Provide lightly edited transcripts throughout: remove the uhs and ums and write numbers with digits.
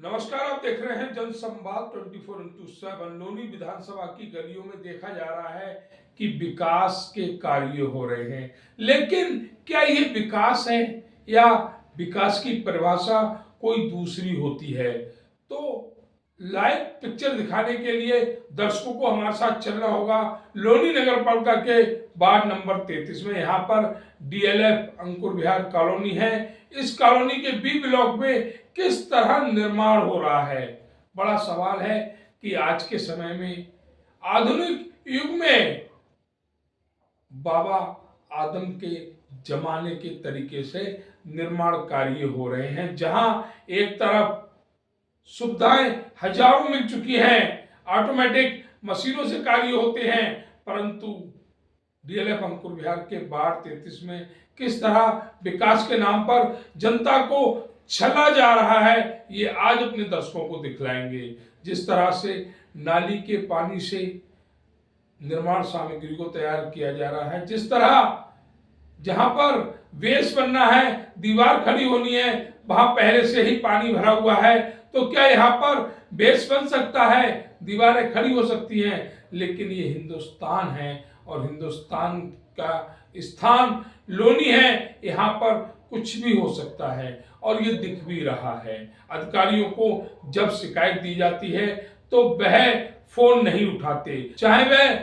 नमस्कार, आप देख रहे हैं जनसंवाद 24x7। लोनी विधानसभा की गलियों में देखा जा रहा है कि विकास के कार्य हो रहे हैं, लेकिन क्या ये विकास है या विकास की परिभाषा कोई दूसरी होती है? तो लाइव पिक्चर दिखाने के लिए दर्शकों को हमारे साथ चलना होगा लोनी नगर पालिका के वार्ड नंबर 33 में। यहाँ पर डीएलएफ अंकुर विहार कॉलोनी है। इस कॉलोनी के बी ब्लॉक में किस तरह निर्माण हो रहा है? बड़ा सवाल है कि आज के समय में आधुनिक युग में बाबा आदम के जमाने के तरीके से निर्माण कार्य हो रहे हैं, जहां एक तरफ सुविधाएं हजारों मिल चुकी हैं, ऑटोमेटिक मशीनों से कार्य होते हैं, परंतु डीएलएफ अंकुर विहार के वार्ड 33 में किस तरह विकास के नाम पर जनता को छला जा रहा है, ये आज अपने दर्शकों को दिखलाएंगे। जिस तरह से नाली के पानी से निर्माण सामग्री को तैयार किया जा रहा है, जिस तरह जहां पर बेस बनना है, दीवार खड़ी होनी है, वहां पहले से ही पानी भरा हुआ है, तो क्या यहाँ पर बेस बन सकता है, दीवारें खड़ी हो सकती हैं? लेकिन ये हिंदुस्तान है और हिंदुस्तान का स्थान लोनी है। यहाँ पर कुछ भी हो सकता है और ये दिख भी रहा है। अधिकारियों को जब शिकायत दी जाती है तो वह फोन नहीं उठाते, चाहे वह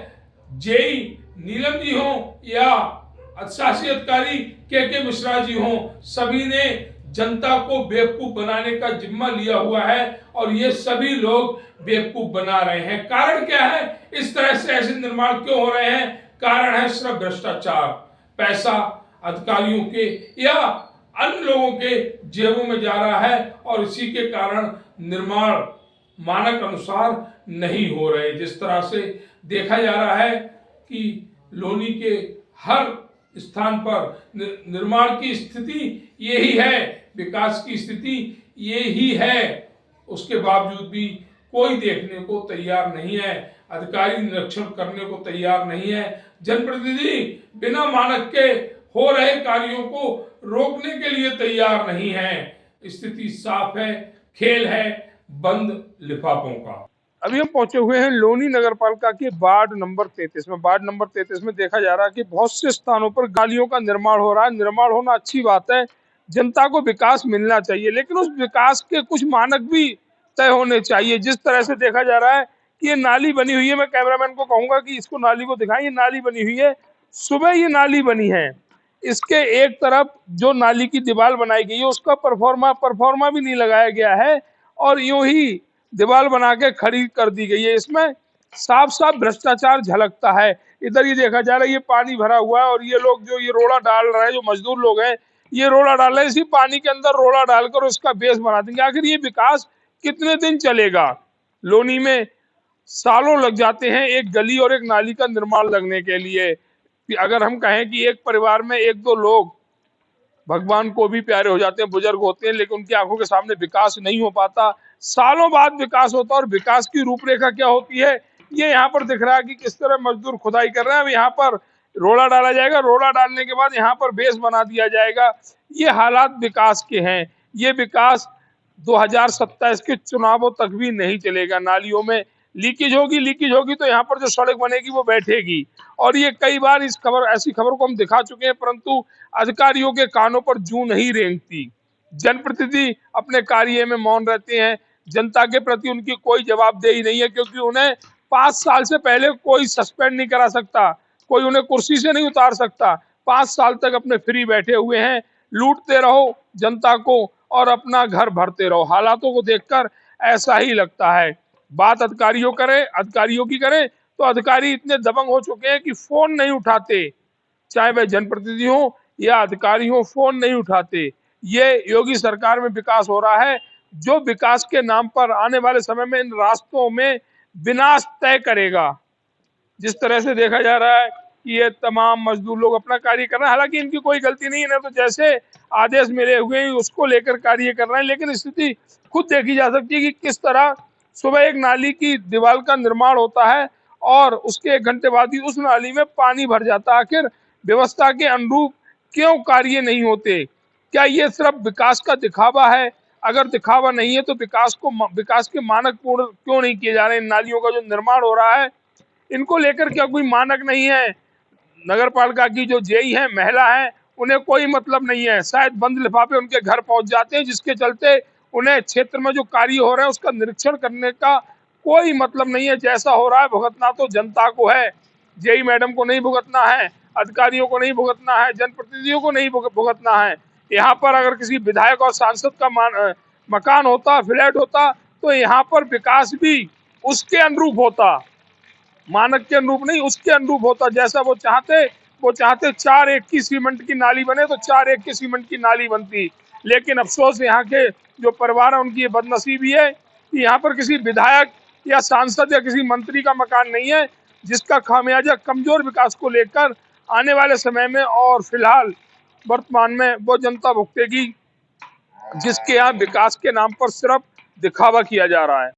जेई नीलम जी हो या शासी अधिकारी के मिश्रा जी हो, सभी ने जनता को बेवकूफ बनाने का जिम्मा लिया हुआ है और ये सभी लोग बेवकूफ बना रहे हैं। कारण क्या है, इस तरह से ऐसे निर्माण क्यों हो रहे हैं? कारण है सिर्फ भ्रष्टाचार, पैसा अधिकारियों के या अन्य लोगों के जेबों में जा रहा है और इसी के कारण निर्माण मानक अनुसार नहीं हो रहे। जिस तरह से देखा जा रहा है कि लोनी के हर स्थान पर निर्माण की स्थिति यही है, विकास की स्थिति यही है, उसके बावजूद भी कोई देखने को तैयार नहीं है, अधिकारी निरीक्षण करने को तैयार नहीं है, जनप्रतिनिधि बिना मानक के हो रहे कार्यों को रोकने के लिए तैयार नहीं है। स्थिति साफ है, खेल है बंद लिफाफों का। अभी हम पहुंचे हुए हैं लोनी नगर पालिका के वार्ड नंबर 33 में। वार्ड नंबर 33 में देखा जा रहा है कि बहुत से स्थानों पर गालियों का निर्माण हो रहा है। निर्माण होना अच्छी बात है, जनता को विकास मिलना चाहिए, लेकिन उस विकास के कुछ मानक भी तय होने चाहिए। जिस तरह से देखा जा रहा है कि ये नाली बनी हुई है, मैं कैमरामैन को कहूंगा कि इसको नाली को दिखाएं। ये नाली बनी हुई है, सुबह ये नाली बनी है, इसके एक तरफ जो नाली की दीवार बनाई गई है उसका परफॉर्मा भी नहीं लगाया गया है और यूं ही दीवार बना के खड़ी कर दी गई है। इसमें साफ साफ भ्रष्टाचार झलकता है। इधर ये देखा जा रहा है ये पानी भरा हुआ है और ये लोग जो ये रोड़ा डाल रहे हैं, जो मजदूर लोग हैं, ये रोड़ा डाल रहे हैं, इसी पानी के अंदर रोड़ा डालकर उसका बेस बना देंगे। आखिर ये विकास कितने दिन चलेगा? लोनी में सालों लग जाते हैं एक गली और एक नाली का निर्माण लगने के लिए। अगर हम कहें कि एक परिवार में एक दो लोग भगवान को भी प्यारे हो जाते हैं, बुजुर्ग होते हैं, लेकिन उनकी आंखों के सामने विकास नहीं हो पाता। सालों बाद विकास होता है और विकास की रूपरेखा क्या होती है ये यहाँ पर दिख रहा है कि किस तरह मजदूर खुदाई कर रहे हैं। अब यहाँ पर रोड़ा डाला जाएगा, रोड़ा डालने के बाद यहाँ पर बेस बना दिया जाएगा। ये हालात विकास के हैं। ये विकास 2027 के चुनावों तक भी नहीं चलेगा। नालियों में लीकेज होगी तो यहाँ पर जो सड़क बनेगी वो बैठेगी। और ये कई बार ऐसी खबर को हम दिखा चुके हैं, परंतु अधिकारियों के कानों पर जूं नहीं रेंगती। जनप्रतिनिधि अपने कार्य में मौन रहते हैं, जनता के प्रति उनकी कोई जवाबदेही नहीं है, क्योंकि उन्हें 5 साल से पहले कोई सस्पेंड नहीं करा सकता, कोई उन्हें कुर्सी से नहीं उतार सकता। 5 साल तक अपने फ्री बैठे हुए हैं, लूटते रहो जनता को और अपना घर भरते रहो। हालातों को देखकर ऐसा ही लगता है। बात अधिकारियों की करें तो अधिकारी इतने दबंग हो चुके हैं कि फोन नहीं उठाते, चाहे वह जनप्रतिनिधि हो या अधिकारी हो, फोन नहीं उठाते। ये योगी सरकार में विकास हो रहा है, जो विकास के नाम पर आने वाले समय में इन रास्तों में विनाश तय करेगा। जिस तरह से देखा जा रहा है कि ये तमाम मजदूर लोग अपना कार्य कर रहे हैं, हालांकि इनकी कोई गलती नहीं है, तो जैसे आदेश मिले हुए हैं उसको लेकर कार्य कर रहे हैं। लेकिन स्थिति खुद देखी जा सकती है कि किस तरह सुबह एक नाली की दीवार का निर्माण होता है और उसके 1 घंटे बाद ही उस नाली में पानी भर जाता है। आखिर व्यवस्था के अनुरूप क्यों कार्य नहीं होते? क्या ये सिर्फ विकास का दिखावा है? अगर दिखावा नहीं है तो विकास के मानक पूर्ण क्यों नहीं किए जा रहे हैं? इन नालियों का जो निर्माण हो रहा है, इनको लेकर क्या कोई मानक नहीं है? नगर पालिका की जो जेई है, महिला है, उन्हें कोई मतलब नहीं है। शायद बंद लिफाफे उनके घर पहुंच जाते हैं, जिसके चलते उन्हें क्षेत्र में जो कार्य हो रहे हैं उसका निरीक्षण करने का कोई मतलब नहीं है। जैसा हो रहा है भुगतना तो जनता को है, जेई मैडम को नहीं भुगतना है, अधिकारियों को नहीं भुगतना है, जनप्रतिनिधियों को नहीं भुगतना है। यहाँ पर अगर किसी विधायक और सांसद का मकान होता, फ्लैट होता, तो यहाँ पर विकास भी उसके अनुरूप होता, मानक के अनुरूप नहीं, उसके अनुरूप होता। जैसा वो चाहते 4-1 की सीमेंट की नाली बने तो 4-1 की सीमेंट की नाली बनती। लेकिन अफसोस यहाँ के जो परिवार है उनकी ये बदनसीबी है कि यहाँ पर किसी विधायक या सांसद या किसी मंत्री का मकान नहीं है, जिसका खामियाजा कमजोर विकास को लेकर आने वाले समय में और फिलहाल वर्तमान में वो जनता भुगतेगी, जिसके यहाँ विकास के नाम पर सिर्फ दिखावा किया जा रहा है।